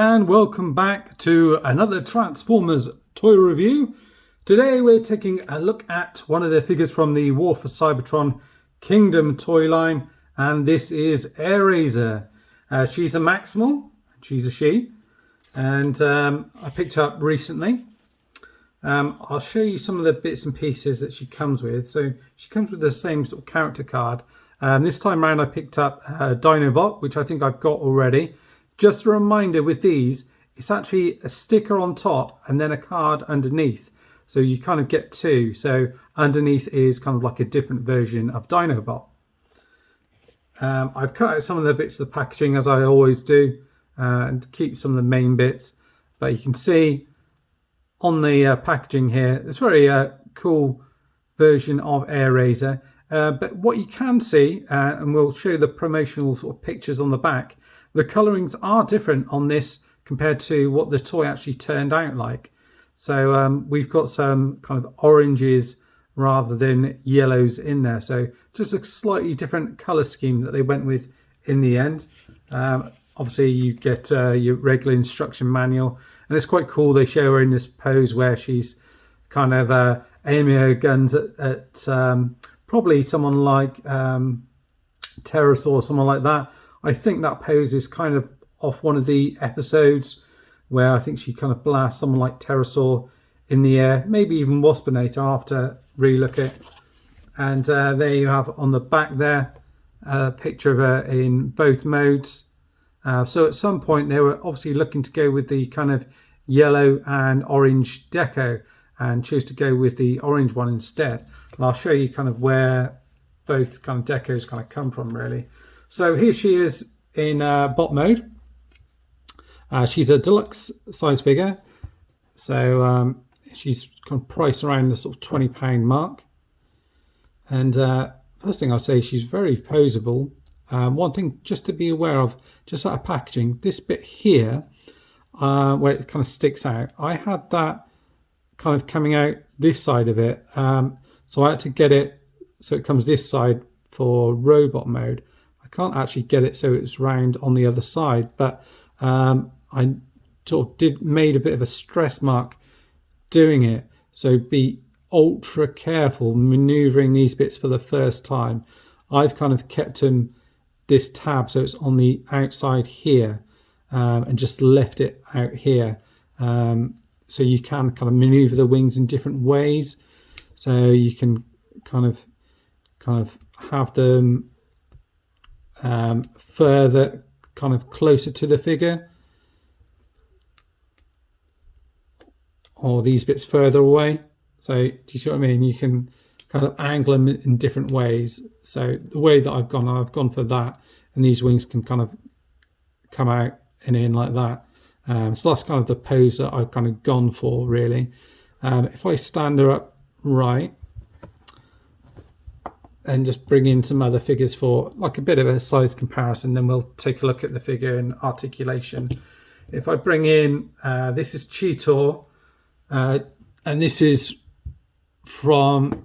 and welcome back to another Transformers toy review. Today we're taking a look at one of the figures from the War for Cybertron Kingdom toy line, and this is Airazor. She's a Maximal, she's a she, and I picked her up recently. I'll show you some of the bits and pieces that she comes with. So she comes with the same sort of character card. This time around I picked up Dinobot, which I think I've got already. Just a reminder with these, it's actually a sticker on top and then a card underneath. So you kind of get two. So underneath is kind of like a different version of Dinobot. I've cut out some of the bits of the packaging as I always do and keep some of the main bits. But you can see on the packaging here, it's a very cool version of Airazor. But what you can see, and we'll show the promotional sort of pictures on the back, the colourings are different on this compared to what the toy actually turned out like. So we've got some kind of oranges rather than yellows in there. So just a slightly different colour scheme that they went with in the end. Obviously you get your regular instruction manual, and it's quite cool. They show her in this pose where she's kind of aiming her guns at probably someone like Airazor or someone like that. I think that pose is kind of off one of the episodes where I think she kind of blasts someone like Airazor in the air, maybe even Waspinator. I'll have to relook it. And there you have on the back there a picture of her in both modes. So at some point they were obviously looking to go with the kind of yellow and orange deco and chose to go with the orange one instead. And I'll show you kind of where both kind of decos kind of come from really. So here she is in bot mode. She's a deluxe size figure. So she's kind of priced around the sort of £20 mark. And first thing I'll say, she's very poseable. One thing just to be aware of, just out of packaging, this bit here, where it kind of sticks out, I had that kind of coming out this side of it. So I had to get it so it comes this side for robot mode. I can't actually get it so it's round on the other side, but I sort of made a bit of a stress mark doing it. So be ultra careful maneuvering these bits for the first time. I've kind of kept them this tab so it's on the outside here, and just left it out here. So you can kind of maneuver the wings in different ways. So you can kind of have them further kind of closer to the figure, or these bits further away. So do you see what I mean? You can kind of angle them in different ways. So the way that I've gone for that, and these wings can kind of come out and in like that. So that's kind of the pose that I've kind of gone for really. If I stand her up right and just bring in some other figures for like a bit of a size comparison, then we'll take a look at the figure and articulation. If I bring in, this is Cheetor, and this is the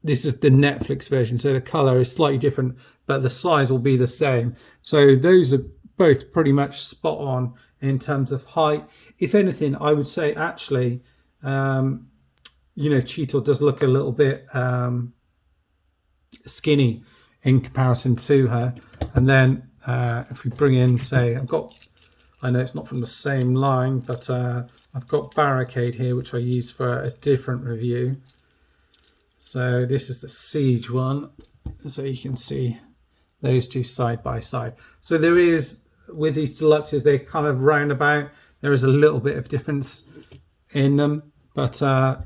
Netflix version, so the color is slightly different but the size will be the same. So those are both pretty much spot on in terms of height. If anything, I would say actually Cheetor does look a little bit skinny in comparison to her. And then if we bring in, say, I know it's not from the same line, but I've got Barricade here, which I use for a different review. So this is the Siege one. So you can see those two side by side. So there is, with these deluxes, they're kind of roundabout. There is a little bit of difference in them, but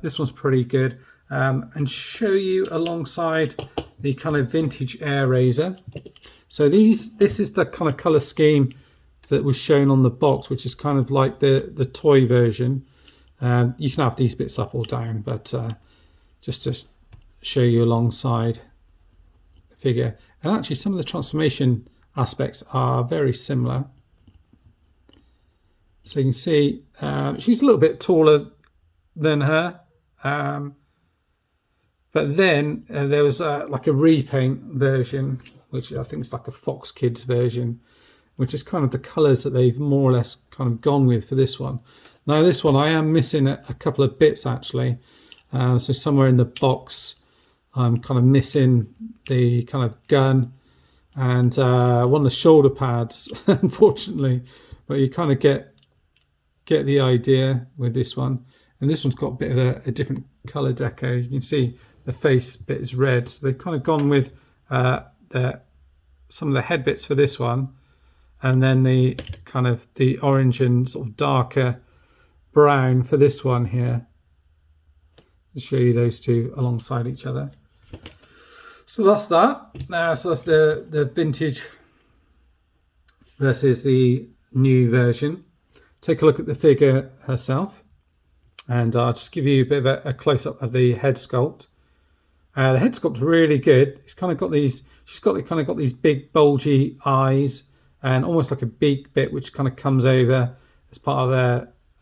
this one's pretty good. And show you alongside the kind of vintage Airazor. So this is the kind of color scheme that was shown on the box, which is kind of like the toy version. You can have these bits up or down, but just to show you alongside the figure. And actually some of the transformation aspects are very similar. So you can see she's a little bit taller than her. But then there was like a repaint version, which I think is like a Fox Kids version. which is kind of the colours that they've more or less kind of gone with for this one. Now this one I am missing a couple of bits actually. So somewhere in the box I'm kind of missing the kind of gun and one of the shoulder pads, unfortunately, but you kind of get the idea with this one. And this one's got a bit of a different colour deco. You can see the face bit is red, so they've kind of gone with some of the head bits for this one, and then the kind of the orange and sort of darker brown for this one here. I'll show you those two alongside each other. So that's that. So that's the vintage versus the new version. Take a look at the figure herself, and I'll just give you a bit of a close-up of the head sculpt. The head sculpt's really good. It's kind of got these. She's got these big bulgy eyes and almost like a beak bit, which kind of comes over as part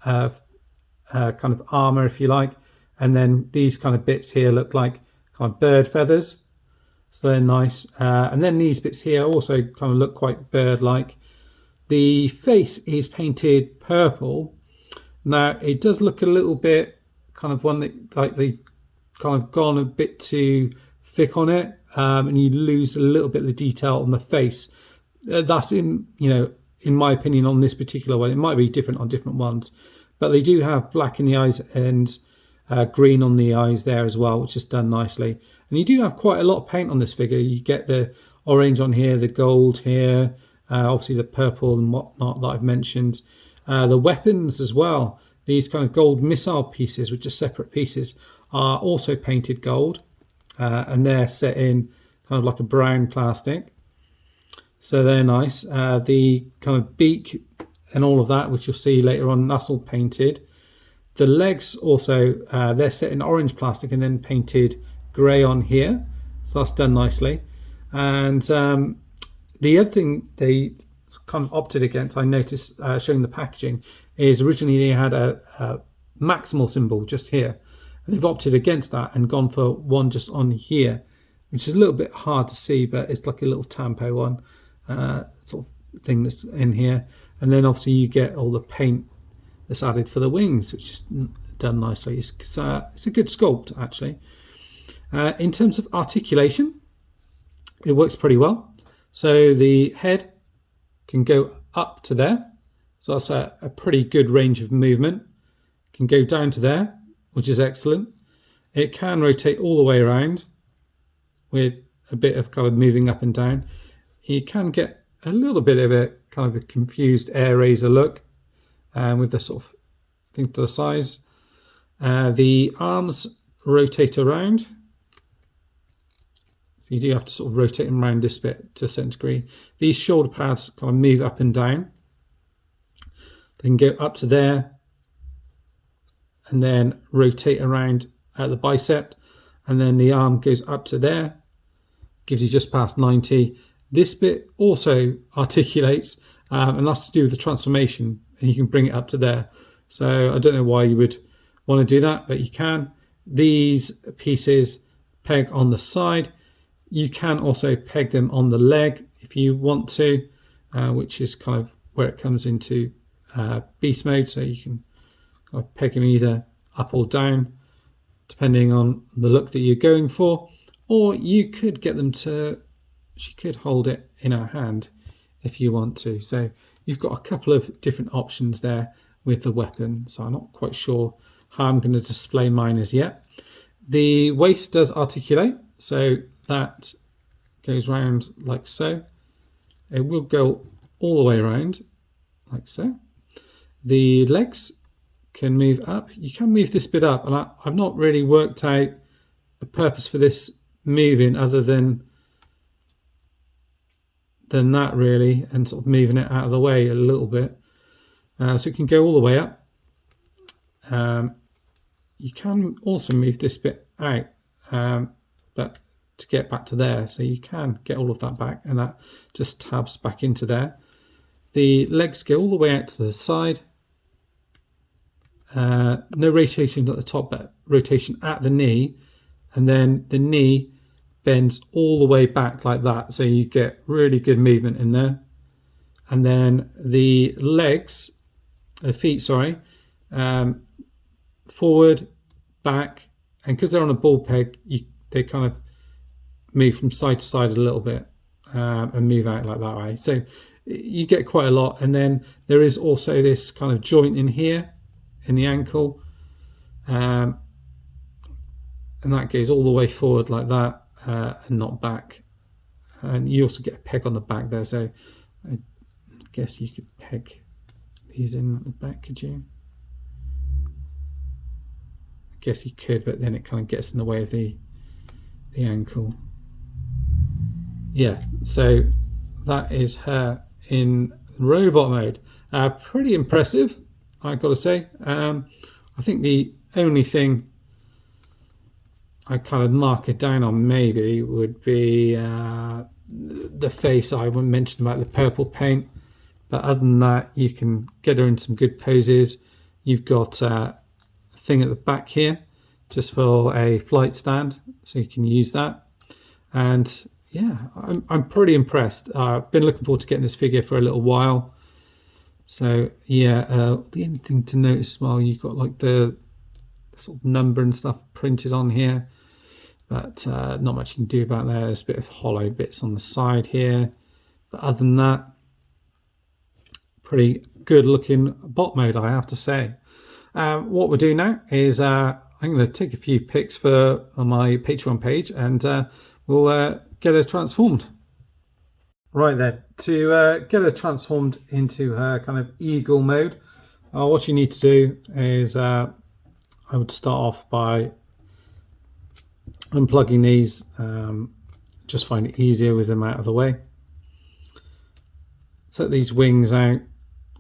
of her kind of armor, if you like. And then these kind of bits here look like kind of bird feathers, so they're nice. And then these bits here also kind of look quite bird-like. The face is painted purple. Now it does look a little bit kind of one that like they've kind of gone a bit too thick on it, and you lose a little bit of the detail on the face. That's in my opinion on this particular one. It might be different on different ones, but they do have black in the eyes and green on the eyes there as well, which is done nicely. And you do have quite a lot of paint on this figure. You get the orange on here, the gold here, obviously the purple and whatnot that I've mentioned. The weapons as well, these kind of gold missile pieces, which are separate pieces, are also painted gold, and they're set in kind of like a brown plastic, so they're nice. The kind of beak and all of that, which you'll see later on, that's all painted. The legs also, they're set in orange plastic and then painted grey on here, so that's done nicely. And the other thing they kind of opted against, I noticed showing the packaging, is originally they had a maximal symbol just here, and they've opted against that and gone for one just on here, which is a little bit hard to see, but it's like a little tampo one sort of thing that's in here. And then obviously you get all the paint that's added for the wings, which is done nicely. It's a good sculpt actually. In terms of articulation, it works pretty well. So the head can go up to there, so that's a pretty good range of movement. Can go down to there, which is excellent. It can rotate all the way around with a bit of kind of moving up and down. You can get a little bit of a kind of a confused Airazor look with the sort of thing to the size. The arms rotate around, so you do have to sort of rotate them around this bit to a certain degree. These shoulder pads kind of move up and down. They can go up to there and then rotate around at the bicep, and then the arm goes up to there, gives you just past 90. This bit also articulates, and that's to do with the transformation, and you can bring it up to there. So I don't know why you would want to do that, but you can. These pieces peg on the side. You can also peg them on the leg if you want to, which is kind of where it comes into beast mode. So you can kind of peg them either up or down, depending on the look that you're going for. Or you could get them to, she could hold it in her hand if you want to. So you've got a couple of different options there with the weapon. So I'm not quite sure how I'm going to display mine as yet. The waist does articulate, so that goes round like so. It will go all the way around like so. The legs can move up. You can move this bit up, and I've not really worked out a purpose for this moving other than that really, and sort of moving it out of the way a little bit. So it can go all the way up. You can also move this bit out, but to get back to there, so you can get all of that back, and that just tabs back into there. The legs go all the way out to the side. No rotation at the top, but rotation at the knee, and then the knee bends all the way back like that, so you get really good movement in there. and then the legs, the feet, sorry, forward, back, and because they're on a ball peg, they kind of move from side to side a little bit and move out like that way. So you get quite a lot. And then there is also this kind of joint in here in the ankle, and that goes all the way forward like that and not back. And you also get a peg on the back there, so I guess you could peg these in at the back, could you? I guess you could, but then it kind of gets in the way of the ankle. Yeah, so that is her in robot mode. Pretty impressive, I've got to say. I think the only thing I kind of mark it down on maybe would be the face I mentioned about the purple paint. But other than that, you can get her in some good poses. You've got a thing at the back here just for a flight stand, so you can use that. And yeah, I'm pretty impressed. I've been looking forward to getting this figure for a little while. So yeah, the only thing to notice as well, you've got like the sort of number and stuff printed on here, but not much you can do about that. There's a bit of hollow bits on the side here, but other than that, pretty good looking bot mode, I have to say. What we'll do now is I'm going to take a few pics on my Patreon page, and we'll get her transformed. Right then, to get her transformed into her kind of eagle mode, what you need to do is I would start off by unplugging these. Just find it easier with them out of the way. Set these wings out,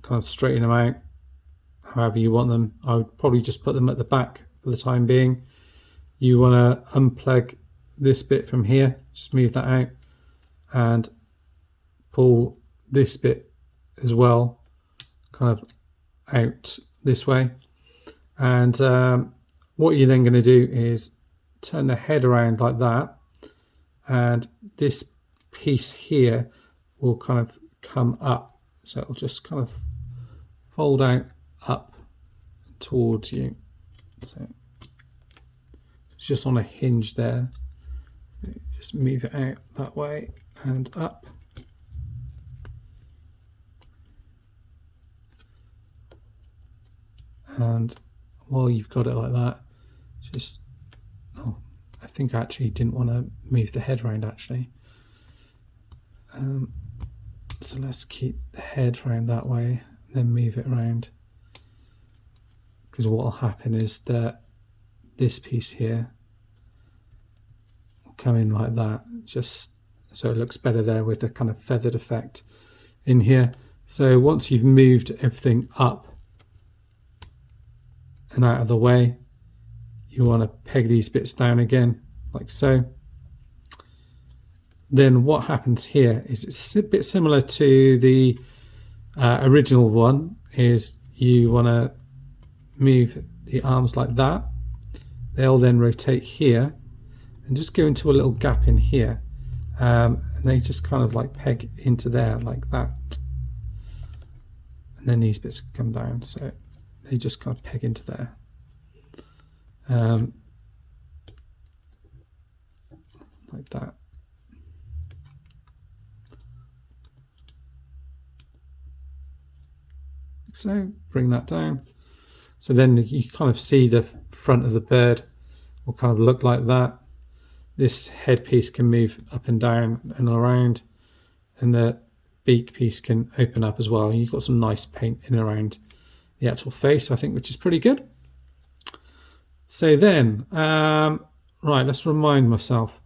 kind of straighten them out however you want them. I would probably just put them at the back for the time being. You want to unplug this bit from here, just move that out, and pull this bit as well kind of out this way. And what you're then going to do is turn the head around like that, and this piece here will kind of come up, so it'll just kind of fold out up towards you. So it's just on a hinge there. Just move it out that way and up. And while you've got it like that, just, oh, I think I actually didn't want to move the head around actually. So let's keep the head around that way, then move it around. Because what will happen is that this piece here will come in like that, just so it looks better there with the kind of feathered effect in here. So once you've moved everything up and out of the way, you want to peg these bits down again, like so. Then what happens here is it's a bit similar to the original one, is you want to move the arms like that. They'll then rotate here and just go into a little gap in here, and they just kind of like peg into there like that, and then these bits come down, so they just kind of peg into there. Like that. So bring that down. So then you kind of see the front of the bird will kind of look like that. This headpiece can move up and down and around, and the beak piece can open up as well. You've got some nice paint in around the actual face, I think, which is pretty good. So then, right, let's remind myself.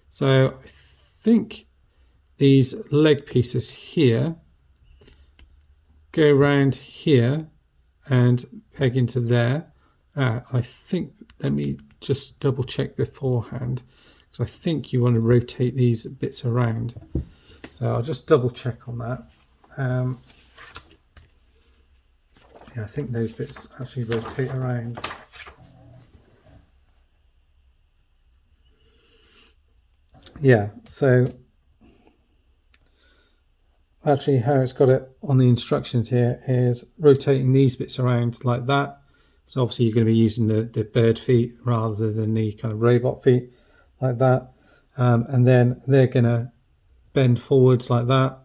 So I think these leg pieces here go around here and peg into there. I think, let me just double check beforehand, because I think you want to rotate these bits around. So I'll just double check on that. Yeah, I think those bits actually rotate around. Yeah, so actually how it's got it on the instructions here is rotating these bits around like that. So obviously you're going to be using the bird feet rather than the kind of robot feet like that. And then they're going to bend forwards like that.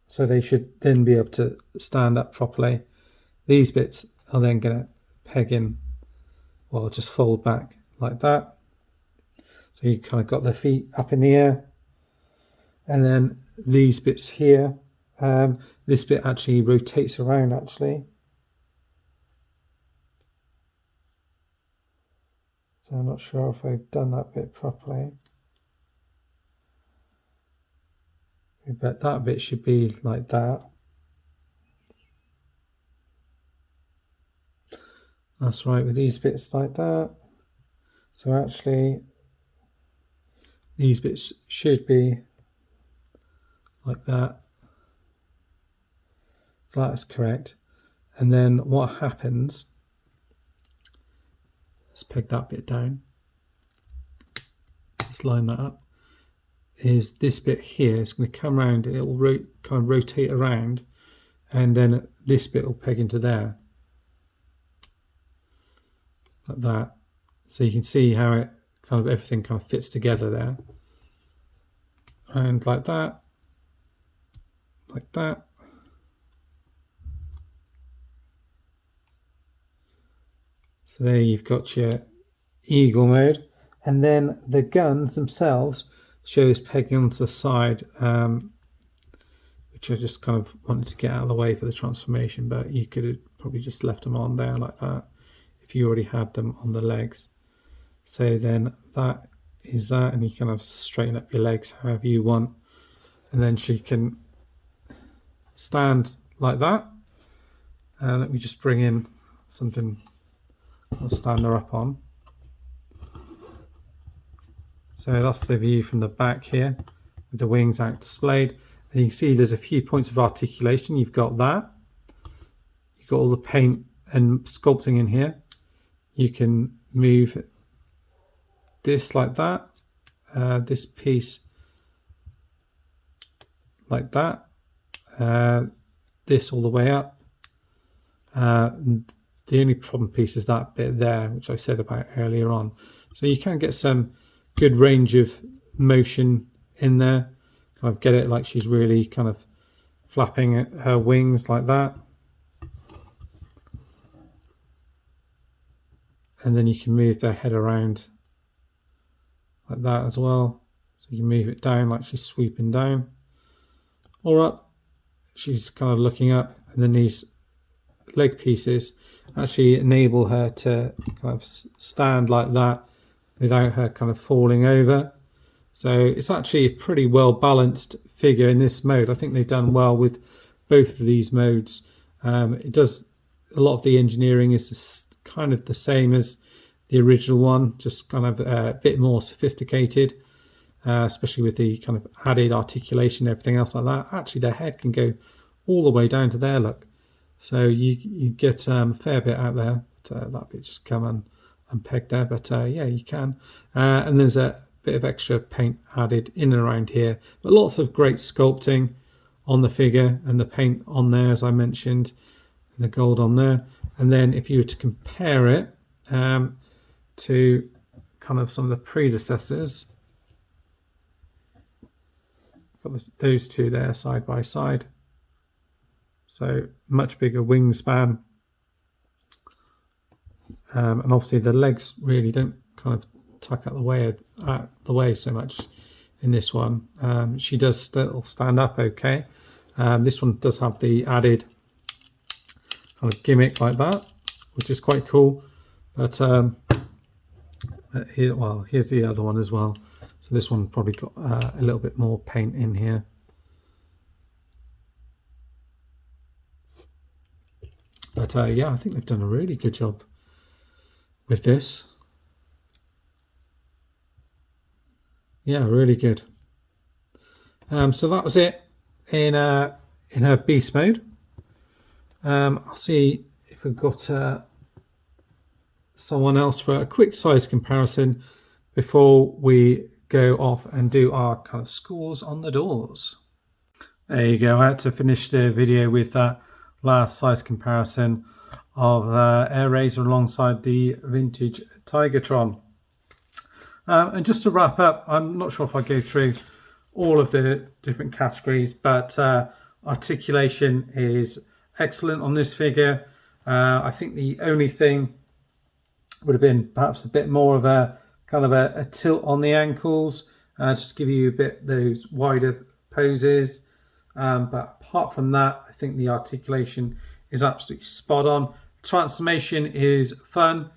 So they should then be able to stand up properly. These bits are then going to peg in, or just fold back like that. So you kind of got their feet up in the air. And then these bits here, this bit actually rotates around actually. So I'm not sure if I've done that bit properly. But that bit should be like that. That's right, with these bits like that. So actually, these bits should be like that. So that's correct. And then what happens, let's peg that bit down. Let's line that up. Is this bit here is going to come around, it will kind of rotate around, and then this bit will peg into there. Like that. So you can see how it kind of everything kind of fits together there. And like that. Like that. So there you've got your eagle mode. And then the guns themselves shows pegging onto the side, which I just kind of wanted to get out of the way for the transformation, but you could have probably just left them on there like that if you already had them on the legs. So then that is that, and you kind of straighten up your legs however you want, and then she can stand like that. Let me just bring in something I'll stand her up on. So that's the view from the back here with the wings out displayed. And you can see there's a few points of articulation. You've got that. You've got all the paint and sculpting in here. You can move this like that. This piece like that. This all the way up. The only problem piece is that bit there, which I said about earlier on. So you can get some good range of motion in there. Kind of get it like she's really kind of flapping her wings like that. And then you can move their head around like that as well. So you can move it down like she's sweeping down. Or up, she's kind of looking up, and then these leg pieces actually enable her to kind of stand like that without her kind of falling over. So it's actually a pretty well balanced figure in this mode. I think they've done well with both of these modes. It does, a lot of the engineering is kind of the same as the original one, just kind of a bit more sophisticated, especially with the kind of added articulation and everything else like that. Actually, their head can go all the way down to there, look. So you get a fair bit out there. That bit just come and peg there, but yeah, you can. And there's a bit of extra paint added in and around here, but lots of great sculpting on the figure, and the paint on there, as I mentioned, and the gold on there. And then if you were to compare it to kind of some of the predecessors, got those two there side by side. So much bigger wingspan. And obviously the legs really don't kind of tuck out the way so much in this one. She does still stand up okay. This one does have the added kind of gimmick like that, which is quite cool. But here, well, here's the other one as well. So this one probably got a little bit more paint in here. But yeah, I think they've done a really good job with this. Yeah, really good. So that was it in her beast mode. I'll see if we've got someone else for a quick size comparison before we go off and do our kind of scores on the doors. There you go. I had to finish the video with that last size comparison of Airazor alongside the vintage Tigertron. And just to wrap up, I'm not sure if I go through all of the different categories, but articulation is excellent on this figure. I think the only thing would have been perhaps a bit more of a kind of a tilt on the ankles, just to give you a bit those wider poses. But apart from that, I think the articulation is absolutely spot on. Transformation is fun,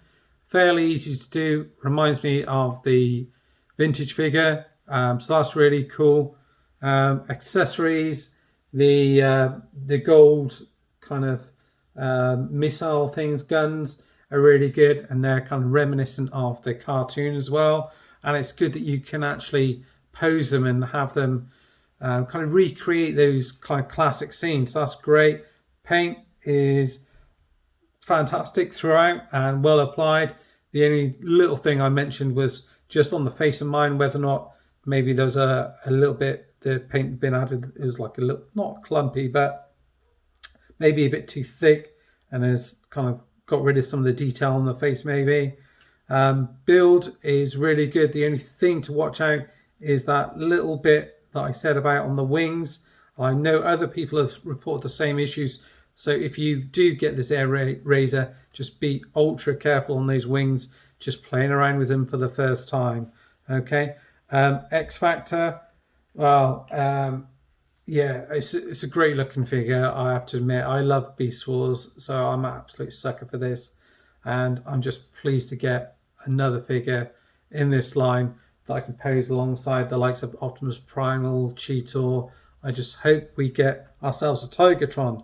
fairly easy to do. Reminds me of the vintage figure, so that's really cool. Accessories, the gold kind of missile things, guns are really good, and they're kind of reminiscent of the cartoon as well. And it's good that you can actually pose them and have them kind of recreate those kind of classic scenes. So that's great. Paint is fantastic throughout and well applied. The only little thing I mentioned was just on the face of mine, whether or not maybe there was a little bit, the paint had been added, it was like a little, not clumpy, but maybe a bit too thick, and has kind of got rid of some of the detail on the face maybe. Build is really good. The only thing to watch out is that little bit that I said about on the wings. I know other people have reported the same issues, so if you do get this Airazor, just be ultra careful on those wings, just playing around with them for the first time. Okay. X Factor, well, yeah, it's a great looking figure, I have to admit. I love Beast Wars, so I'm an absolute sucker for this, and I'm just pleased to get another figure in this line that I can pose alongside the likes of Optimus Primal, Cheetor. I just hope we get ourselves a Tigertron.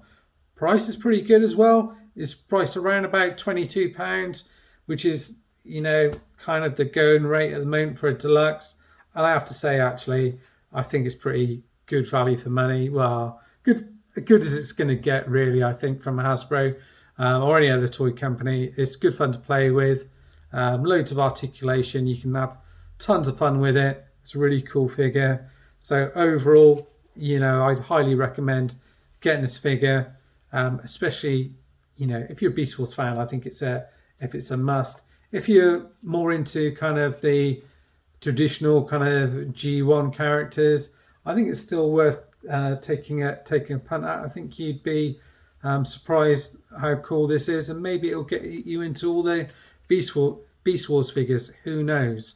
Price is pretty good as well. It's priced around about £22, which is, you know, kind of the going rate at the moment for a deluxe. And I have to say, actually, I think it's pretty good value for money. Well, good as it's going to get, really, I think, from Hasbro or any other toy company. It's good fun to play with. Loads of articulation. You can have tons of fun with it. It's a really cool figure. So overall, you know, I'd highly recommend getting this figure, especially, you know, if you're a Beast Wars fan. I think it's a must. If you're more into kind of the traditional kind of G1 characters, I think it's still worth taking a punt at. I think you'd be surprised how cool this is, and maybe it'll get you into all the Beast Wars figures. Who knows?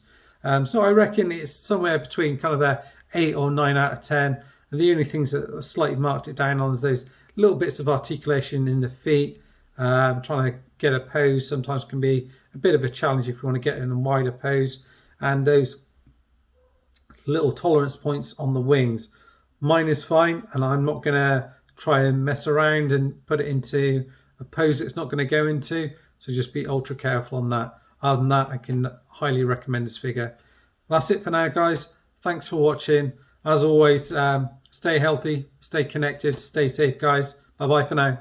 So I reckon it's somewhere between kind of a 8 or 9 out of 10. And the only things that are slightly marked it down on is those little bits of articulation in the feet. Trying to get a pose sometimes can be a bit of a challenge if you want to get in a wider pose. And those little tolerance points on the wings. Mine is fine, and I'm not going to try and mess around and put it into a pose it's not going to go into. So just be ultra careful on that. Other than that, I can highly recommend this figure. That's it for now, guys. Thanks for watching. As always, stay healthy, stay connected, stay safe, guys. Bye-bye for now.